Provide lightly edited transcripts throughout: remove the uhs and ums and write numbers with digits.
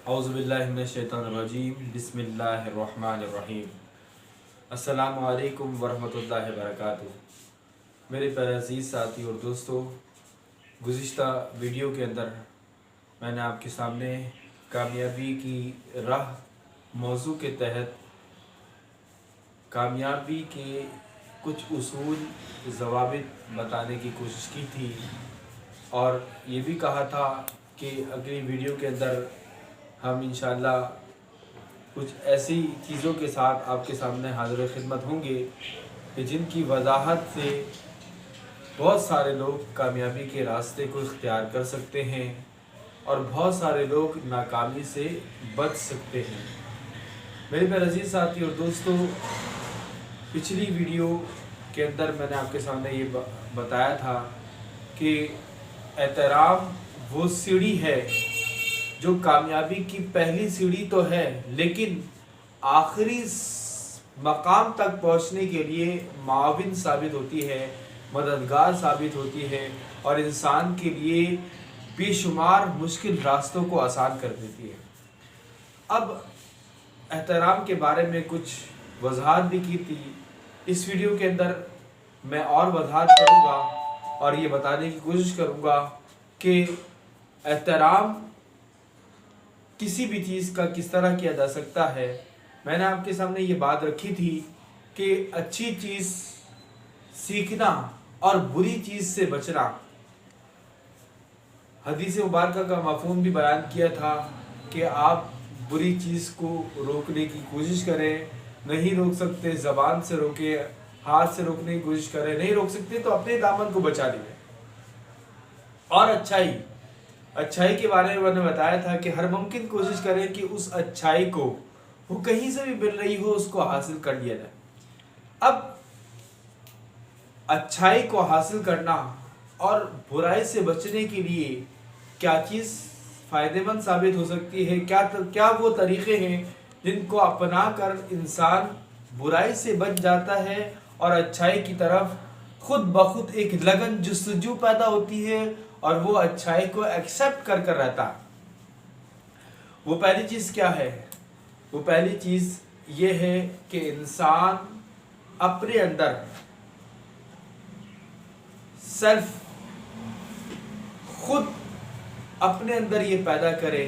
اعوذ باللہ من الشیطان الرجیم بسم اللہ الرحمن الرحیم السلام علیکم ورحمۃ اللہ وبرکاتہ۔ میرے پیارے عزیز ساتھی اور دوستو، گزشتہ ویڈیو کے اندر میں نے آپ کے سامنے کامیابی کی راہ موضوع کے تحت کامیابی کے کچھ اصول ضوابط بتانے کی کوشش کی تھی، اور یہ بھی کہا تھا کہ اگلی ویڈیو کے اندر ہم انشاءاللہ کچھ ایسی چیزوں کے ساتھ آپ کے سامنے حاضر خدمت ہوں گے کہ جن کی وضاحت سے بہت سارے لوگ کامیابی کے راستے کو اختیار کر سکتے ہیں اور بہت سارے لوگ ناکامی سے بچ سکتے ہیں۔ میرے پیارے عزیز ساتھی اور دوستو، پچھلی ویڈیو کے اندر میں نے آپ کے سامنے یہ بتایا تھا کہ احترام وہ سیڑھی ہے جو کامیابی کی پہلی سیڑھی تو ہے، لیکن آخری مقام تک پہنچنے کے لیے معاون ثابت ہوتی ہے، مددگار ثابت ہوتی ہے، اور انسان کے لیے بے شمار مشکل راستوں کو آسان کر دیتی ہے۔ اب احترام کے بارے میں کچھ وضاحت بھی کی تھی، اس ویڈیو کے اندر میں اور وضاحت کروں گا اور یہ بتانے کی کوشش کروں گا کہ احترام کسی بھی چیز کا کس طرح کیا جا سکتا ہے۔ میں نے آپ کے سامنے یہ بات رکھی تھی کہ اچھی چیز سیکھنا اور بری چیز سے بچنا۔ حدیث مبارکہ کا مفہوم بھی بیان کیا تھا کہ آپ بری چیز کو روکنے کی کوشش کریں، نہیں روک سکتے زبان سے روکیں، ہاتھ سے روکنے کی کوشش کریں، نہیں روک سکتے تو اپنے دامن کو بچا لیں۔ اور اچھائی کے بارے میں نے بتایا تھا کہ ہر ممکن کوشش کریں کہ اس اچھائی کو، وہ کہیں سے بھی مل رہی ہو، اس کو حاصل کر لیا جائے۔ اب اچھائی کو حاصل کرنا اور برائی سے بچنے کے لیے کیا چیز فائدہ مند ثابت ہو سکتی ہے، کیا وہ طریقے ہیں جن کو اپنا کر انسان برائی سے بچ جاتا ہے اور اچھائی کی طرف خود بخود ایک لگن جستجو پیدا ہوتی ہے اور وہ اچھائی کو ایکسپٹ کر رہتا ہے۔ وہ پہلی چیز کیا ہے؟ وہ پہلی چیز یہ ہے کہ انسان اپنے اندر خود اپنے اندر یہ پیدا کرے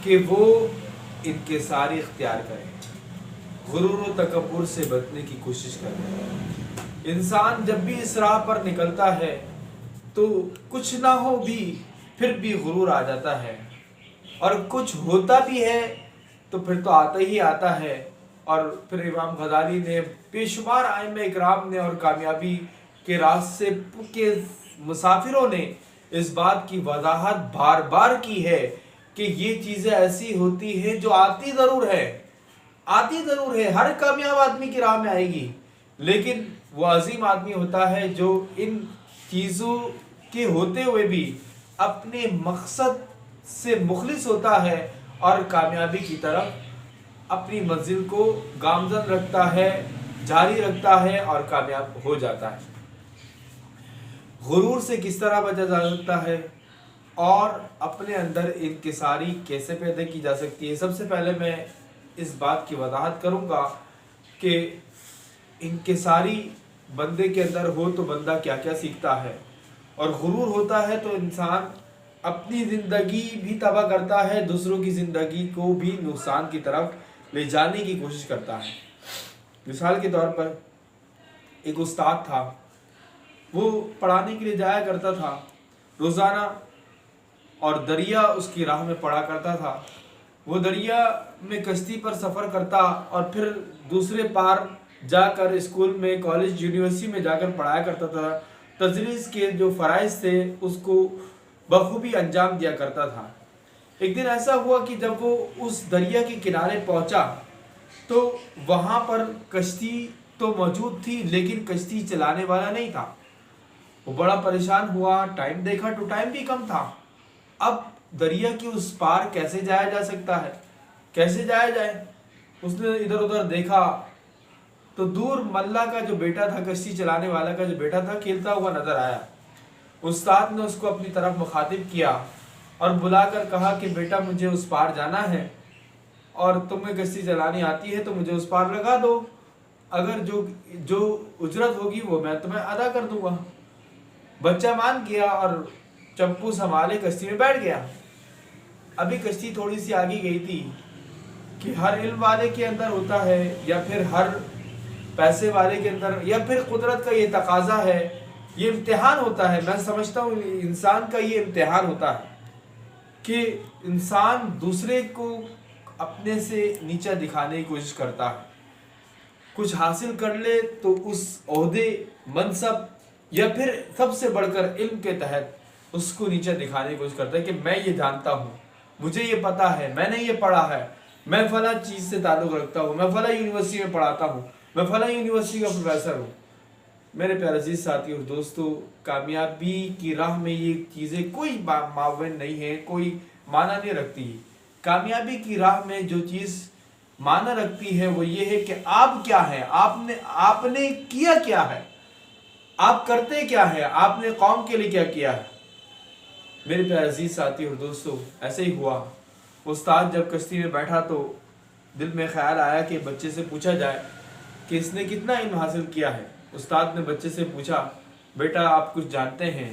کہ وہ انکساری اختیار کرے، غرور و تکبر سے بچنے کی کوشش کرے۔ انسان جب بھی اس راہ پر نکلتا ہے تو کچھ نہ ہو بھی پھر بھی غرور آ جاتا ہے، اور کچھ ہوتا بھی ہے تو پھر تو آتا ہی آتا ہے۔ اور پھر امام غزالی نے، بے شمار ائمہ اکرام نے اور کامیابی کے راستے کے مسافروں نے اس بات کی وضاحت بار بار کی ہے کہ یہ چیزیں ایسی ہوتی ہیں جو آتی ضرور ہے، ہر کامیاب آدمی کی راہ میں آئے گی، لیکن وہ عظیم آدمی ہوتا ہے جو ان چیزوں کے ہوتے ہوئے بھی اپنے مقصد سے مخلص ہوتا ہے اور کامیابی کی طرف اپنی منزل کو گامزن رکھتا ہے، جاری رکھتا ہے اور کامیاب ہو جاتا ہے۔ غرور سے کس طرح بچا جا سکتا ہے اور اپنے اندر انکساری کیسے پیدا کی جا سکتی ہے؟ سب سے پہلے میں اس بات کی وضاحت کروں گا کہ انکساری بندے کے اندر ہو تو بندہ کیا کیا سیکھتا ہے، اور غرور ہوتا ہے تو انسان اپنی زندگی بھی تباہ کرتا ہے، دوسروں کی زندگی کو بھی نقصان کی طرف لے جانے کی کوشش کرتا ہے۔ مثال کے طور پر ایک استاد تھا، وہ پڑھانے کے لیے جایا کرتا تھا روزانہ، اور دریا اس کی راہ میں پڑا کرتا تھا۔ وہ دریا میں کشتی پر سفر کرتا اور پھر دوسرے پار جا کر اسکول میں، کالج، یونیورسٹی میں جا کر پڑھایا کرتا تھا، تدریس کے جو فرائض تھے اس کو بخوبی انجام دیا کرتا تھا۔ ایک دن ایسا ہوا کہ جب وہ اس دریا کے کنارے پہنچا تو وہاں پر کشتی تو موجود تھی لیکن کشتی چلانے والا نہیں تھا۔ وہ بڑا پریشان ہوا، ٹائم دیکھا تو ٹائم بھی کم تھا۔ اب دریا کی اس پار کیسے جایا جا سکتا ہے، کیسے جایا جائے؟ اس نے ادھر ادھر دیکھا تو دور ملا کا جو بیٹا تھا، کشتی چلانے والا کا جو بیٹا تھا، کھیلتا ہوا نظر آیا۔ استاد نے اس کو اپنی طرف مخاطب کیا اور بلا کر کہا کہ بیٹا مجھے اس پار جانا ہے اور تمہیں کشتی چلانی آتی ہے تو مجھے اس پار لگا دو، اگر جو اجرت ہوگی وہ میں تمہیں ادا کر دوں گا۔ بچہ مان گیا اور چپو سنبھالے کشتی میں بیٹھ گیا۔ ابھی کشتی تھوڑی سی آگے گئی تھی کہ ہر علم والے کے اندر ہوتا ہے یا پھر ہر پیسے والے کے اندر یا پھر قدرت کا یہ تقاضا ہے، یہ امتحان ہوتا ہے۔ میں سمجھتا ہوں انسان کا یہ امتحان ہوتا ہے کہ انسان دوسرے کو اپنے سے نیچا دکھانے کی کوشش کرتا ہے، کچھ حاصل کر لے تو اس عہدے، منصب یا پھر سب سے بڑھ کر علم کے تحت اس کو نیچا دکھانے کی کوشش کرتا ہے کہ میں یہ جانتا ہوں، مجھے یہ پتا ہے، میں نے یہ پڑھا ہے، میں فلاں چیز سے تعلق رکھتا ہوں، میں فلاں یونیورسٹی میں پڑھاتا ہوں، میں فلاں یونیورسٹی کا پروفیسر ہوں۔ میرے پیارے عزیز ساتھی اور دوستو، کامیابی کی راہ میں یہ چیزیں کوئی معاون نہیں ہے، کوئی معنی نہیں رکھتی۔ کامیابی کی راہ میں جو چیز معنی رکھتی ہے وہ یہ ہے کہ آپ کیا ہیں، آپ نے کیا کیا ہے، آپ کرتے کیا ہے، آپ نے قوم کے لیے کیا کیا ہے۔ میرے پیارے عزیز ساتھی اور دوستو، ایسے ہی ہوا۔ استاد جب کشتی میں بیٹھا تو دل میں خیال آیا کہ بچے سے پوچھا جائے کہ اس نے کتنا علم حاصل کیا ہے۔ استاد نے بچے سے پوچھا، بیٹا آپ کچھ جانتے ہیں؟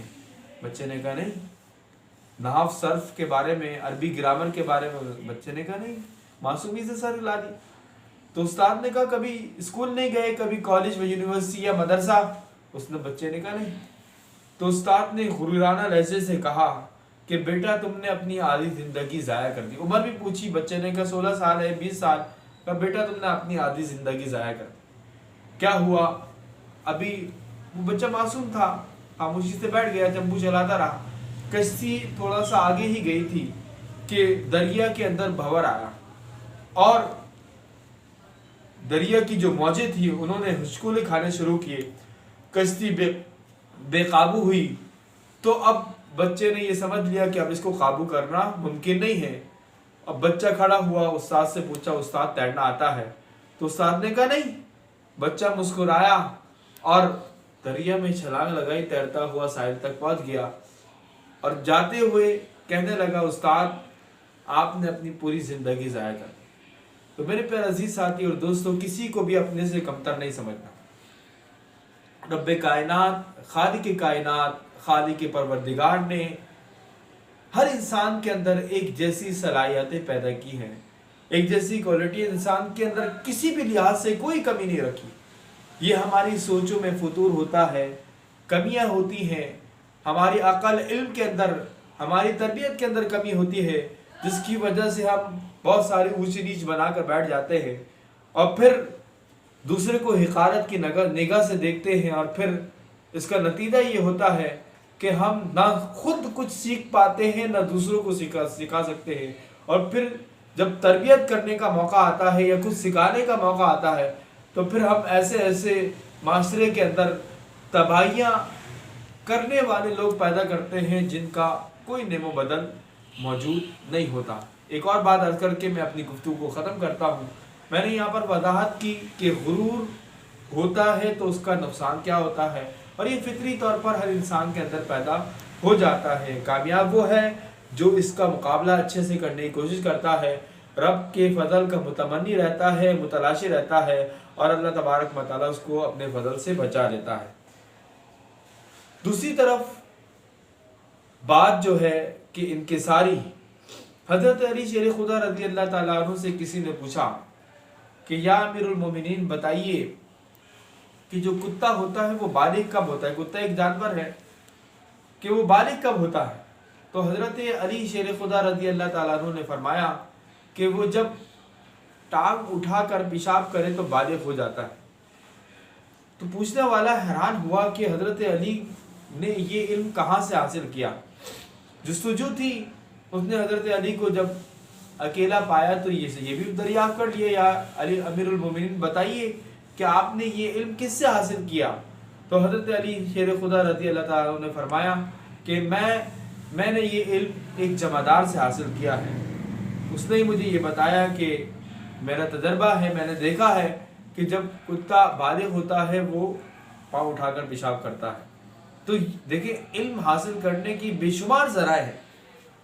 بچے نے کہا نہیں۔ نحو صرف کے بارے میں، عربی گرامر کے بارے میں؟ بچے نے کہا نہیں، معصومی سے سر ہلا دی۔ تو استاد نے کہا کبھی اسکول نہیں گئے، کبھی کالج و یونیورسٹی یا مدرسہ؟ بچے نے کہا نہیں۔ تو استاد نے غرورانہ لہجے سے کہا کہ بیٹا تم نے اپنی آدھی زندگی ضائع کر دی۔ عمر بھی پوچھی، بچے نے کہا 16 سال ہے، 20 سال۔ کہا بیٹا تم نے اپنی آدھی زندگی ضائع کر دی۔ کیا ہوا؟ ابھی وہ بچہ معصوم تھا، خاموشی سے بیٹھ گیا، چمبو چلاتا رہا۔ کشتی تھوڑا سا آگے ہی گئی تھی کہ دریا کے اندر بھنور آیا اور دریا کی جو موجیں تھی انہوں نے ہچکولے کھانے شروع کیے، کشتی بے قابو ہوئی۔ تو اب بچے نے یہ سمجھ لیا کہ اب اس کو قابو کرنا ممکن نہیں ہے۔ اب بچہ کھڑا ہوا، استاد سے پوچھا استاد تیرنا آتا ہے؟ تو استاد نے کہا نہیں۔ بچہ مسکرایا اور دریا میں چھلانگ لگائی، تیرتا ہوا ساحل تک پہنچ گیا اور جاتے ہوئے کہنے لگا استاد آپ نے اپنی پوری زندگی ضائع کر دی۔ تو میرے پیارے عزیز ساتھی اور دوستو، کسی کو بھی اپنے سے کمتر نہیں سمجھنا۔ رب کائنات، خالق پروردگار نے ہر انسان کے اندر ایک جیسی صلاحیتیں پیدا کی ہیں، ایک جیسی کوالٹی انسان کے اندر کسی بھی لحاظ سے کوئی کمی نہیں رکھی۔ یہ ہماری سوچوں میں فطور ہوتا ہے، کمیاں ہوتی ہیں، ہماری عقل علم کے اندر، ہماری تربیت کے اندر کمی ہوتی ہے، جس کی وجہ سے ہم بہت ساری اونچی نیچ بنا کر بیٹھ جاتے ہیں اور پھر دوسرے کو حقارت کی نگاہ سے دیکھتے ہیں، اور پھر اس کا نتیجہ یہ ہوتا ہے کہ ہم نہ خود کچھ سیکھ پاتے ہیں نہ دوسروں کو سکھا سکتے ہیں، اور پھر جب تربیت کرنے کا موقع آتا ہے یا کچھ سکھانے کا موقع آتا ہے تو پھر ہم ایسے معاشرے کے اندر تباہیاں کرنے والے لوگ پیدا کرتے ہیں جن کا کوئی نعم و بدل موجود نہیں ہوتا۔ ایک اور بات عرض کر کے میں اپنی گفتگو کو ختم کرتا ہوں۔ میں نے یہاں پر وضاحت کی کہ غرور ہوتا ہے تو اس کا نقصان کیا ہوتا ہے، اور یہ فطری طور پر ہر انسان کے اندر پیدا ہو جاتا ہے۔ کامیاب وہ ہے جو اس کا مقابلہ اچھے سے کرنے کی کوشش کرتا ہے، رب کے فضل کا متمنی رہتا ہے، متلاشی رہتا ہے، اور اللہ تبارک و تعالیٰ اس کو اپنے فضل سے بچا لیتا ہے۔ دوسری طرف بات جو ہے کہ انکساری، حضرت علی شیر خدا رضی اللہ تعالیٰ عنہ سے کسی نے پوچھا کہ یا امیر المومنین بتائیے کہ جو کتا ہوتا ہے وہ بالغ کب ہوتا ہے؟ کتا ایک جانور ہے کہ وہ بالغ کب ہوتا ہے؟ تو حضرت علی شیر خدا رضی اللہ تعالیٰ عنہ نے فرمایا کہ وہ جب ٹانگ اٹھا کر پیشاب کرے تو بالغ ہو جاتا ہے۔ تو پوچھنے والا حیران ہوا کہ حضرت علی نے یہ علم کہاں سے حاصل کیا؟ جستجو تھی، اس نے حضرت علی کو جب اکیلا پایا تو یہ بھی دریافت کر لیا، یا علی امیر المومنین بتائیے کہ آپ نے یہ علم کس سے حاصل کیا؟ تو حضرت علی شیر خدا رضی اللہ تعالیٰ عنہ نے فرمایا کہ میں نے یہ علم ایک جمعدار سے حاصل کیا ہے، اس نے مجھے یہ بتایا کہ میرا تجربہ ہے، میں نے دیکھا ہے کہ جب کتا بالغ ہوتا ہے وہ پاؤں اٹھا کر پیشاب کرتا ہے۔ تو دیکھیں علم حاصل کرنے کی بے شمار ذرائع ہیں،